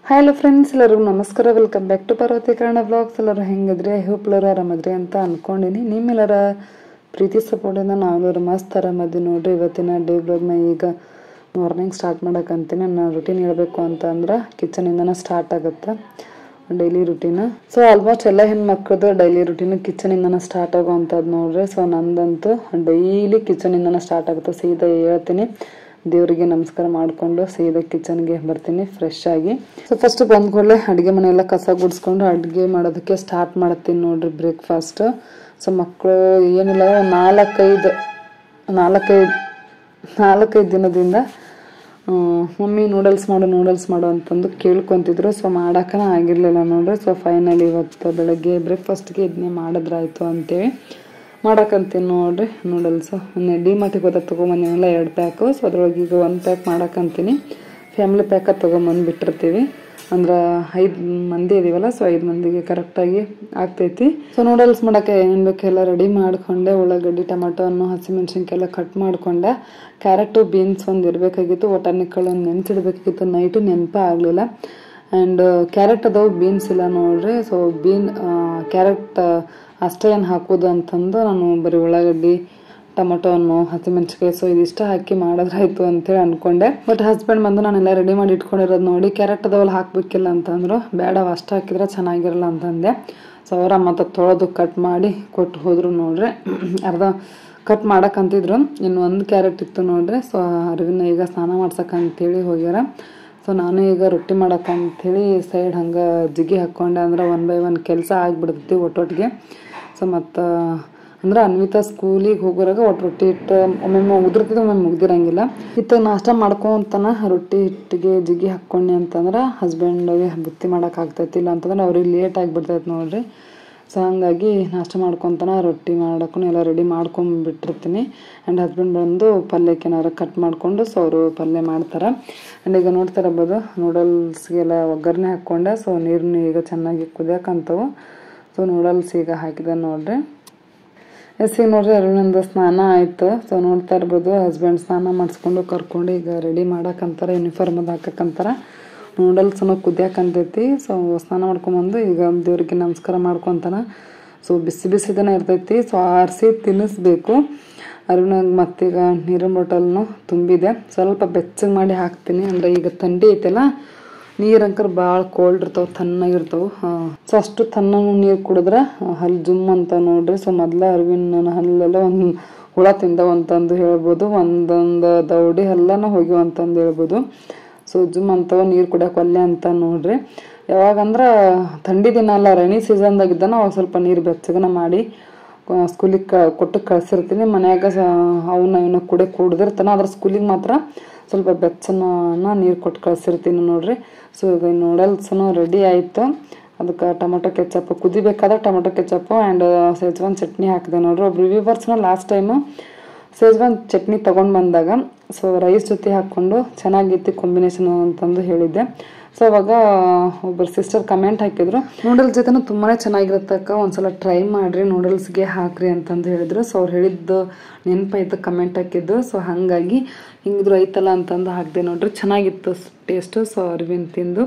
Hello friends, ಎಲ್ಲರಿಗೂ ನಮಸ್ಕಾರ. Welcome back to Parvati Kannada vlogs. ಎಲ್ಲರೂ ಹೆಂಗಿದ್ರಿ? ಐ ಹೋಪ್ ಎಲ್ಲರೂ ಆರಾಮದ್ರಿ ಅಂತ ಅನ್ಕೊಂಡಿನಿ. ನಿಮ್ಮೆಲ್ಲರ ಪ್ರೀತಿ ಸಪೋರ್ಟಿಂದ ನಾವೆಲ್ಲರೂ ಮಸ್ತ್ ಆರಾಮದ್ವಿ ನೋಡ್ರಿ. ಇವತ್ತಿನ ಡೇ ಬ್ಲಾಗ್ನ ಈಗ ಮಾರ್ನಿಂಗ್ ಸ್ಟಾರ್ಟ್ ಮಾಡೋಕ್ಕಂತೀನಿ. ನಾನು ರುಟೀನ್ ಹೇಳಬೇಕು ಅಂತ ಅಂದ್ರೆ ಕಿಚನಿಂದನೇ ಸ್ಟಾರ್ಟ್ ಆಗುತ್ತೆ ಡೈಲಿ ರುಟೀನ್. ಸೊ ಆಲ್ಮೋಸ್ಟ್ ಎಲ್ಲ ಹೆಣ್ಮಕ್ಳದ್ದು ಡೈಲಿ ರುಟೀನ್ ಕಿಚನಿಂದನೇ ಸ್ಟಾರ್ಟ್ ಆಗೋವಂಥದ್ದು ನೋಡ್ರಿ. ಸೊ ನಂದಂತೂ ಡೈಲಿ ಕಿಚನಿಂದನೇ ಸ್ಟಾರ್ಟ್ ಆಗುತ್ತೆ. ಸೀದಾ ಹೇಳ್ತೀನಿ, ದೇವರಿಗೆ ನಮಸ್ಕಾರ ಮಾಡಿಕೊಂಡು ಸೀದಾ ಕಿಚನ್ಗೆ ಬರ್ತೀನಿ ಫ್ರೆಶ್ ಆಗಿ. ಸೊ ಫಸ್ಟ್ ಬಂದ ಕೂಡಲೇ ಅಡುಗೆ ಮನೆಯೆಲ್ಲ ಕಸ ಗುಡಿಸ್ಕೊಂಡು ಅಡುಗೆ ಮಾಡೋದಕ್ಕೆ ಸ್ಟಾರ್ಟ್ ಮಾಡ್ತೀನಿ ನೋಡ್ರಿ. ಬ್ರೇಕ್ಫಾಸ್ಟ್. ಸೊ ಮಕ್ಕಳು ಏನಿಲ್ಲ ನಾಲ್ಕೈದು ದಿನದಿಂದ ಮಮ್ಮಿ ನೂಡಲ್ಸ್ ಮಾಡು ಅಂತಂದು ಕೇಳ್ಕೊತಿದ್ರು. ಸೊ ಮಾಡೋಕ್ಕನ ಆಗಿರಲಿಲ್ಲ ನೋಡ್ರಿ. ಸೊ ಫೈನಲಿ ಇವತ್ತು ಬೆಳಗ್ಗೆ ಬ್ರೇಕ್ಫಾಸ್ಟ್ಗೆ ಇದನ್ನೇ ಮಾಡಿದ್ರಾಯ್ತು ಅಂತೇಳಿ ಮಾಡಕ್ಕಂತೀನಿ ನೋಡ್ರಿ. ನೂಡಲ್ಸ್ ಡಿಮಾರ್ಟಿಗೆ ಹೋದಾಗ ತೊಗೊಂಬಂದಿನೆಲ್ಲ 2 ಪ್ಯಾಕು. ಸೊ ಅದ್ರೊಳಗೆ ಈಗ 1 ಪ್ಯಾಕ್ ಮಾಡಕ್ಕಂತೀನಿ. ಫ್ಯಾಮಿಲಿ ಪ್ಯಾಕ ತೊಗೊಂಬಂದ್ಬಿಟ್ಟಿರ್ತೀವಿ. ಅಂದ್ರೆ 5 ಮಂದಿ ಇದೀವಲ್ಲ, ಸೊ 5 ಮಂದಿಗೆ ಕರೆಕ್ಟಾಗಿ ಆಗ್ತೈತಿ. ಸೊ ನೂಡಲ್ಸ್ ಮಾಡೋಕ್ಕೆ ಏನೇನು ಬೇಕೆಲ್ಲ ರೆಡಿ ಮಾಡಿಕೊಂಡೆ. ಉಳ್ಳಾಗಡ್ಡಿ, ಟೊಮೆಟೊ ಹಣ್ಣು, ಹಸಿಮೆಣ್ಸಿನ್ಕಾಯಿ ಎಲ್ಲ ಕಟ್ ಮಾಡಿಕೊಂಡೆ. ಕ್ಯಾರೆಟು, ಬೀನ್ಸ್ ಒಂದು ಇರಬೇಕಾಗಿತ್ತು. ವಟಾಣಿಕಾಳು ಒಂದು ನೆನೆಸಿಡ್ಬೇಕಾಗಿತ್ತು. ನೈಟು ನೆನಪೇ ಆಗಲಿಲ್ಲ. ಆ್ಯಂಡ್ ಕ್ಯಾರೆಟ್ ಅದಾವು, ಬೀನ್ಸ್ ಇಲ್ಲ ನೋಡ್ರಿ. ಸೊ ಕ್ಯಾರೆಟ್ ಅಷ್ಟೇ ಏನು ಹಾಕೋದು ಅಂತಂದು ನಾನು ಬರೀ ಉಳ್ಳಾಗಡ್ಡಿ, ಟೊಮೆಟೊ ಹಣ್ಣು, ಹಸಿಮೆಣ್ಸಿನ್ಕಾಯಿ ಸೊ ಇದಿಷ್ಟ ಹಾಕಿ ಮಾಡಿದ್ರಾಯ್ತು ಅಂತೇಳಿ ಅನ್ಕೊಂಡೆ. ಬಟ್ ಹಸ್ಬೆಂಡ್ ಬಂದು ನಾನೆಲ್ಲ ರೆಡಿ ಮಾಡಿ ಇಟ್ಕೊಂಡಿರೋದು ನೋಡಿ ಕ್ಯಾರೆಟ್ ಅದಾವಲ್ಲ ಹಾಕ್ಬೇಕಿಲ್ಲ ಅಂತಂದ್ರು. ಬೇಡ, ಅಷ್ಟು ಹಾಕಿದ್ರೆ ಚೆನ್ನಾಗಿರಲ್ಲ ಅಂತಂದೆ. ಸೊ ಅವರ ಮತ್ತು ತೊಳೆದು ಕಟ್ ಮಾಡಿ ಕೊಟ್ಟು ಹೋದ್ರು ನೋಡ್ರಿ. ಅರ್ಧ ಕಟ್ ಮಾಡಕ್ಕಂತಿದ್ರು. ಇನ್ನು 1 ಕ್ಯಾರೆಟ್ ಇತ್ತು ನೋಡ್ರಿ. ಸೊ ಅರಿವಿನ ಈಗ ಸ್ನಾನ ಮಾಡ್ಸಕ್ಕಂತೇಳಿ ಹೋಗ್ಯಾರ. ಸೊ ನಾನು ಈಗ ರೊಟ್ಟಿ ಮಾಡೋಕ್ಕಂಥೇಳಿ ಸೈಡ್ ಹಂಗೆ ಜಿಗಿ ಹಾಕ್ಕೊಂಡೆ. ಅಂದ್ರೆ 1 ಬೈ 1 ಕೆಲಸ ಆಗಿಬಿಡ್ತೈತಿ ಒಟ್ಟೊಟ್ಟಿಗೆ. ಸೊ ಮತ್ತು ಅಂದ್ರೆ ಅನ್ವಿತಾ ಸ್ಕೂಲಿಗೆ ಹೋಗೋರಾಗ ಒಟ್ಟು ರೊಟ್ಟಿ ಹಿಟ್ಟು ಒಮ್ಮೊಮ್ಮೆ ಉದುರ್ತಿದ್ದು ಒಮ್ಮೊಮ್ಮೆ ಮುಗ್ದಿರಂಗಿಲ್ಲ. ಇತ್ತು ನಾಷ್ಟ ಮಾಡ್ಕೊಂತಾನ ರೊಟ್ಟಿ ಹಿಟ್ಟಿಗೆ ಜಿಗಿ ಹಾಕ್ಕೊಂಡೆ ಅಂತಂದ್ರೆ ಹಸ್ಬೆಂಡಿಗೆ ಬುತ್ತಿ ಮಾಡೋಕ್ಕಾಗ್ತೈತಿ. ಇಲ್ಲ ಅಂತಂದ್ರೆ ಅವ್ರಿಗೆ ಲೇಟ್ ಆಗಿಬಿಡ್ತೈತೆ ನೋಡ್ರಿ. ಸೊ ಹಂಗಾಗಿ ನಾಷ್ಟ ಮಾಡ್ಕೊತಾನ ರೊಟ್ಟಿ ಮಾಡೋಕ್ಕೂ ಎಲ್ಲ ರೆಡಿ ಮಾಡ್ಕೊಂಬಿಟ್ಟಿರ್ತೀನಿ. ಆ್ಯಂಡ್ ಹಸ್ಬೆಂಡ್ ಬಂದು ಪಲ್ಯಕ್ಕೆ ಏನಾರು ಕಟ್ ಮಾಡಿಕೊಂಡು ಸೊ ಅವರು ಪಲ್ಯ ಮಾಡ್ತಾರೆ. ಆ್ಯಂಡ್ ಈಗ ನೋಡ್ತಾ ಇರ್ಬೋದು ನೂಡಲ್ಸ್ಗೆಲ್ಲ ಒಗ್ಗರಣೆ ಹಾಕ್ಕೊಂಡೆ. ಸೊ ನೀರನ್ನು ಈಗ ಚೆನ್ನಾಗಿ ಕುದಿಯೋಕ್ಕಂತವು. ಸೊ ನೂಡಲ್ಸ್ ಈಗ ಹಾಕಿದೆ ನೋಡ್ರಿ. ಈಗ ನೋಡ್ರಿ ಅರುಣಂದು ಸ್ನಾನ ಆಯಿತು. ಸೊ ನೋಡ್ತಾ ಇರ್ಬೋದು ಹಸ್ಬೆಂಡ್ ಸ್ನಾನ ಮಾಡಿಸ್ಕೊಂಡು ಕರ್ಕೊಂಡು ಈಗ ರೆಡಿ ಮಾಡೋಕ್ಕಂತಾರೆ. ಯೂನಿಫಾರ್ಮ್ ಅದು ಹಾಕಕ್ಕಂತಾರೆ. ನೂಡಲ್ಸನ್ನು ಕುದಿಯೋಕ್ಕಂತೈತಿ. ಸೊ ಸ್ನಾನ ಮಾಡ್ಕೊಂಬಂದು ಈಗ ದೇವ್ರಿಗೆ ನಮಸ್ಕಾರ ಮಾಡ್ಕೊತಾನೆ. ಸೊ ಬಿಸಿದನೇ ಇರ್ತೈತಿ. ಸೊ ಆರಿಸಿ ತಿನ್ನಿಸ್ಬೇಕು ಅರುಣಂಗೆ. ಮತ್ತೀಗ ನೀರಿನ ಬಾಟಲ್ನು ತುಂಬಿದೆ. ಸ್ವಲ್ಪ ಬೆಚ್ಚಗೆ ಮಾಡಿ ಹಾಕ್ತೀನಿ. ಅಂದರೆ ಈಗ ಥಂಡಿ ಐತೆಲ್ಲ, ನೀರಂಕರ್ ಭಾಳ ಕೋಲ್ಡ್ ಇರ್ತಾವೆ, ತಣ್ಣಗಿರ್ತಾವೆ. ಸೊ ಅಷ್ಟು ತಣ್ಣ ನೀರು ಕುಡಿದ್ರೆ ಹಲ್ಲು ಜುಮ್ ಅಂತ ನೋಡ್ರಿ. ಸೊ ಮೊದಲ ಅರಿವಿನ ಹಲ್ಲೆಲ್ಲ ಒಂದು ಹುಳ ತಿಂದವು ಅಂತಂದು ಹೇಳ್ಬೋದು. ಒಂದೊಂದು ದೌಡಿ ಹಲ್ಲನ ಹೋಗ್ಯವು ಅಂತಂದು ಹೇಳ್ಬೋದು. ಸೊ ಜುಮ್ ಅಂತವ ನೀರು ಕುಡಿಯೋಕೆ ಒಲ್ಲೆ ಅಂತ ನೋಡ್ರಿ. ಯಾವಾಗಂದ್ರೆ ಥಂಡಿ ದಿನ ಅಲ್ಲ, ರೈನಿ ಸೀಸನ್ದಾಗಿದ್ದಾನ ಅವಾಗ ಸ್ವಲ್ಪ ನೀರು ಬೆಚ್ಚಗನ ಮಾಡಿ ಸ್ಕೂಲಿಗೆ ಕೊಟ್ಟು ಕಳಿಸಿರ್ತೀನಿ. ಮನ್ಯಾಗ ಅವನ್ನ ಕುಡಿದಿರ್ತಾನೆ. ಅದ್ರ ಸ್ಕೂಲಿಗೆ ಮಾತ್ರ ಸ್ವಲ್ಪ ಬೆಚ್ಚನ ನೀರು ಕೊಟ್ಟು ಕಳಿಸಿರ್ತೀನಿ ನೋಡ್ರಿ. ಸೊ ಈಗ ನೂಡಲ್ಸನು ರೆಡಿ ಆಯಿತು. ಅದಕ್ಕೆ ಟೊಮೆಟೊ ಕೆಚಪ್ ಕುದಿಬೇಕಾದ್ರೆ tomato ketchup and schezwan chutney ಹಾಕಿದೆ ನೋಡ್ರಿ. ಒಬ್ರು ವ್ಯೂವರ್ಸ್ನ ಲಾಸ್ಟ್ ಟೈಮು ಸೇಜ್ವಾನ್ ಚಟ್ನಿ ತೊಗೊಂಡು ಬಂದಾಗ ಸೊ ರೈಸ್ ಜೊತೆ ಹಾಕ್ಕೊಂಡು ಚೆನ್ನಾಗಿತ್ತು ಕಾಂಬಿನೇಷನ್ ಅಂತಂದು ಹೇಳಿದ್ದೆ. ಸೊ ಅವಾಗ ಒಬ್ಬರು ಸಿಸ್ಟರ್ ಕಮೆಂಟ್ ಹಾಕಿದ್ರು, ನೂಡಲ್ಸ್ ಜೊತೆನೂ ತುಂಬಾ ಚೆನ್ನಾಗಿರುತ್ತಕ್ಕ, ಒಂದ್ಸಲ ಟ್ರೈ ಮಾಡಿರಿ, ನೂಡಲ್ಸ್ಗೆ ಹಾಕ್ರಿ ಅಂತಂದು ಹೇಳಿದ್ರು. ಸೊ ಅವ್ರು ಹೇಳಿದ್ದು ನೆನಪಾಯ್ತು, ಕಮೆಂಟ್ ಹಾಕಿದ್ದು. ಸೊ ಹಾಗಾಗಿ ಹಿಂಗಿದ್ರು ಐತಲ್ಲ ಅಂತಂದು ಹಾಕಿದೆ ನೋಡ್ರಿ. ಚೆನ್ನಾಗಿತ್ತು ಟೇಸ್ಟು. ಸೊ ಅರ್ವಿನ್ ತಿಂದು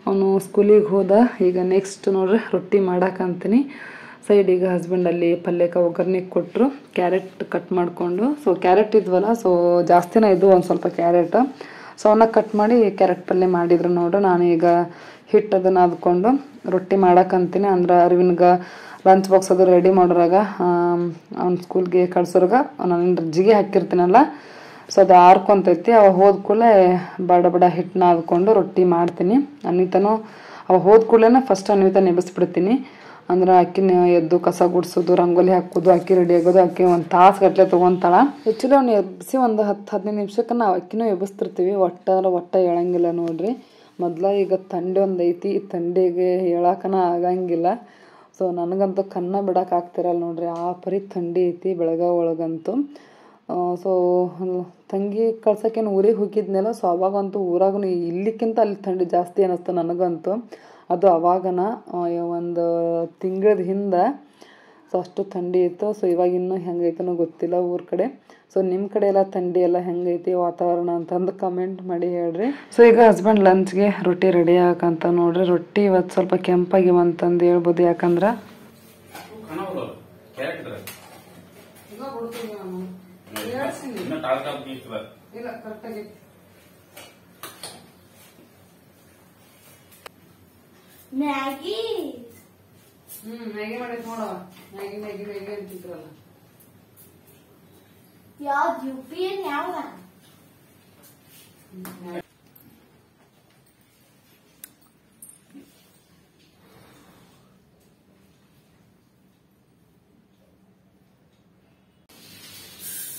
ಅವನು ಸ್ಕೂಲಿಗೆ ಹೋದ. ಈಗ ನೆಕ್ಸ್ಟ್ ನೋಡ್ರಿ ರೊಟ್ಟಿ ಮಾಡಕ್ಕಂತೀನಿ. ಸೈಡಿಗೆ ಹಸ್ಬೆಂಡಲ್ಲಿ ಪಲ್ಯಕ್ಕೆ ಒಗ್ಗರಣೆ ಕೊಟ್ಟರು. ಕ್ಯಾರೆಟ್ ಕಟ್ ಮಾಡಿಕೊಂಡು, ಸೊ ಕ್ಯಾರೆಟ್ ಇದ್ವಲ್ಲ ಸೊ ಜಾಸ್ತಿನೇ ಇದ್ದು ಒಂದು ಸ್ವಲ್ಪ ಕ್ಯಾರೆಟ್. ಸೊ ಅವನ್ನ ಕಟ್ ಮಾಡಿ ಕ್ಯಾರೆಟ್ ಪಲ್ಯ ಮಾಡಿದ್ರು ನೋಡ್ರಿ. ನಾನು ಈಗ ಹಿಟ್ಟು ಅದನ್ನು ಅದ್ಕೊಂಡು ರೊಟ್ಟಿ ಮಾಡಕ್ಕಂತೀನಿ. ಅಂದ್ರೆ ಅರಿವಿನ್ಗೆ ಲಂಚ್ ಬಾಕ್ಸ್ ಅದು ರೆಡಿ ಮಾಡೋರಾಗ ಅವ್ನ ಸ್ಕೂಲ್ಗೆ ಕಳ್ಸೋರಾಗ ನಾನು ಜಿಗಿ ಹಾಕಿರ್ತೀನಲ್ಲ, ಸೊ ಅದು ಆರ್ಕೊಂತೈತಿ. ಅವಾಗ ಹೋದ ಕೂಡಲೇ ಬಡ ಹಿಟ್ಟನ್ನ ಅದ್ಕೊಂಡು ರೊಟ್ಟಿ ಮಾಡ್ತೀನಿ. ಅನ್ವಿತಾನು ಅವಾಗ ಹೋದ ಕೂಡಲೇ ಫಸ್ಟ್ ಅನ್ವಿತಾ ನೆಬಸ್ಬಿಡ್ತೀನಿ. ಅಂದ್ರೆ ಅಕ್ಕಿನ ಎದ್ದು ಕಸ ಗುಡಿಸೋದು, ರಂಗೋಲಿ ಹಾಕೋದು, ಅಕ್ಕಿ ರೆಡಿ ಆಗೋದು, ಅಕ್ಕಿ ಒಂದು ತಾಸು ಗಟ್ಟಲೆ ತೊಗೊತಾಳ. ಆ್ಯಕ್ಚುಲಿ ಅವ್ನು ಎಬ್ಬಿಸಿ ಒಂದು 10-15 ನಿಮಿಷಕ್ಕೆ ನಾವು ಅಕ್ಕಿನೂ ಎಬ್ಬಿಸ್ತಿರ್ತೀವಿ. ಒಟ್ಟ ಹೇಳಂಗಿಲ್ಲ ನೋಡ್ರಿ. ಈಗ ಥಂಡಿ ಒಂದು ಐತಿ, ಥಂಡಿಗೆ ಹೇಳಕ್ಕನ ಆಗಂಗಿಲ್ಲ. ಸೊ ನನಗಂತೂ ಕನ್ನ ಬಿಡಕ್ಕೆ ಆಗ್ತಿರಲ್ಲ ನೋಡ್ರಿ, ಆ ಪರಿ ಥಂಡಿ ಐತಿ ಬೆಳಗಾವ್ ಒಳಗಂತೂ. ಸೊ ತಂಗಿ ಕಳ್ಸೋಕ್ಕೇನು ಊರಿಗೆ ಹೋಗಿದ್ನಲ್ಲ. ಸೊ ಅವಾಗಂತೂ ಊರಾಗೂ ಇಲ್ಲಿಕ್ಕಿಂತ ಅಲ್ಲಿ ಥಂಡಿ ಜಾಸ್ತಿ ಅನ್ನಿಸ್ತು ನನಗಂತೂ. ಅದು ಅವಾಗನ ಒಂದು ತಿಂಗಳದ ಹಿಂದೆ ಸೊ ಅಷ್ಟು ಥಂಡಿ ಇತ್ತು. ಸೊ ಇವಾಗ ಇನ್ನೂ ಹೆಂಗೈತನೋ ಗೊತ್ತಿಲ್ಲ ಊರ ಕಡೆ. ಸೊ ನಿಮ್ಮ ಕಡೆ ಎಲ್ಲ ಥಂಡಿ ಎಲ್ಲ ಹೆಂಗೈತಿ ವಾತಾವರಣ ಅಂತಂದು ಕಮೆಂಟ್ ಮಾಡಿ ಹೇಳ್ರಿ. ಸೊ ಈಗ ಹಸ್ಬೆಂಡ್ ಲಂಚ್ಗೆ ರೊಟ್ಟಿ ರೆಡಿ ಆಗಂತ ನೋಡ್ರಿ. ರೊಟ್ಟಿ ಇವತ್ತು ಸ್ವಲ್ಪ ಕೆಂಪಾಗಿವ ಅಂತಂದು ಹೇಳ್ಬೋದು. ಯಾಕಂದ್ರೆ ಮ್ಯಾಗಿ ಮ್ಯಾಗಿ ಮಾಡಿದ್ ನೋಡವ. ಮ್ಯಾಗಿ ಮ್ಯಾಗಿ ಮ್ಯಾಗಿ ಅಂತಿದ್ರಲ್ಲ. ಯಾವ್ದು UP ಯಾವ್ದ?